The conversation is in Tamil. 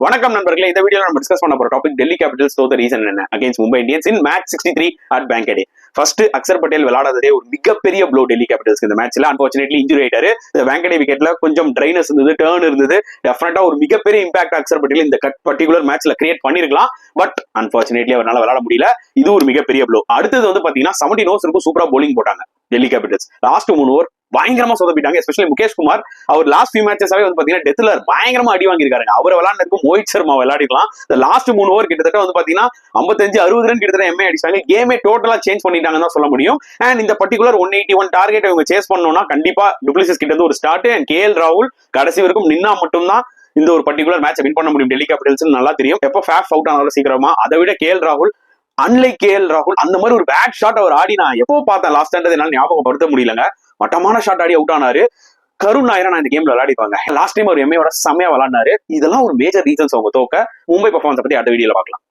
வணக்கம் நண்பர்களே, இந்த வீடியோல நம்ம டிஸ்கஸ் பண்ண போற டாபிக் டெல்லி கேபிட்டல்ஸ் தோத்த ரீசன் என்ன against Mumbai Indians in match 63 at Wankhede. First Axar Patel விளையாடாததே ஒரு மிகப்பெரிய ப்ளோ டெல்லி கேபிட்டல்ஸ் இந்த மேட்ச்ல. அன்பார்ச்சுனேட்லி இன்ஜுரி ஆயிட்டாரு. இந்த வாங்கடே விக்கெட்ல கொஞ்சம் ட்ரைனஸ் இருந்தது, டர்ன் இருந்தது. டெஃபினட்டா ஒரு மிகப்பெரிய இம்பாக்ட் அக்சர் பட்டேல் இந்த பர்டிகுலர் மேட்ச்ல கிரியேட் பண்ணிருக்கலாம். பட் அன்பார்ச்சுனேட்லி அவரால் விளையாட முடியல. இது ஒரு மிகப்பெரிய ப்ளோ. அடுத்தது வந்து பாத்தீங்கன்னா 70 ஓவர்ஸ்க்கு சூப்பரா போலிங் போட்டாங்க டெல்லி கேபிட்டல்ஸ். லாஸ்ட் 3 ஓவர் பயங்கரமா சொதப்பிட்டாங்க. எஸ்பெஷலி முகேஷ் குமார் அவர் லாஸ்ட் ஃபியூ மேட்சஸாவே வந்து பாத்தீங்கன்னா டெத்ல பயங்கரமா அடி வாங்கியிருக்காரு. அவர் விளையாடுறதுக்கு மோஹித் சர்மா விளையாடிக்கலாம். லாஸ்ட் 3 ஓவர் கிட்டத்தட்ட வந்து பாத்தீங்கன்னா 55-60 ரன் கிட்டத்தட்ட எம்ஏ அடிச்சாங்க. கேமே டோட்டலா சேஞ்ச் பண்ணிட்டாங்கன்னு தான் சொல்ல முடியும். அண்ட் இந்த பர்டிகுலர் 181 டார்கெட் இவங்க சேஸ் பண்ணணும்னா கண்டிப்பா டுப்ளிசிஸ் கிட்ட இருந்து ஒரு ஸ்டார்ட் அண்ட் கேஎல் ராகுல் கடைசி வரைக்கும் நின்னா மட்டும்தான் இந்த ஒரு பர்டிகுலர் மேட்சை வின் பண்ண முடியும் டெல்லி கேபிட்டல்ஸ். நல்லா தெரியும். எப்போ ஃபேஃப் அவுட் ஆனாலும் சீக்கிரமா. அதை விட கேஎல் ராகுல் அன்லைக் கேஎல் ராகுல் அந்த மாதிரி ஒரு பேட் ஷாட் அவர் ஆடி நான் எப்போ பார்த்தேன் லாஸ்ட் என்னால ஞாபகப்படுத்த முடியலங்க. மட்டமான ஷாட் ஆடி அவுட் ஆனாரு. கருண் நாயரா இந்த கேம்ல விளையாடிப்பாங்க. லாஸ்ட் டைம் அவர் எம்ஏயோட செம்மையா விளையாடினாரு. இதெல்லாம் ஒரு மேஜர் ரீசன்ஸ் அவங்க தோக்க. மும்பை பர்ஃபார்மன்ஸ் பத்தி அடுத்த வீடியோல பார்க்கலாம்.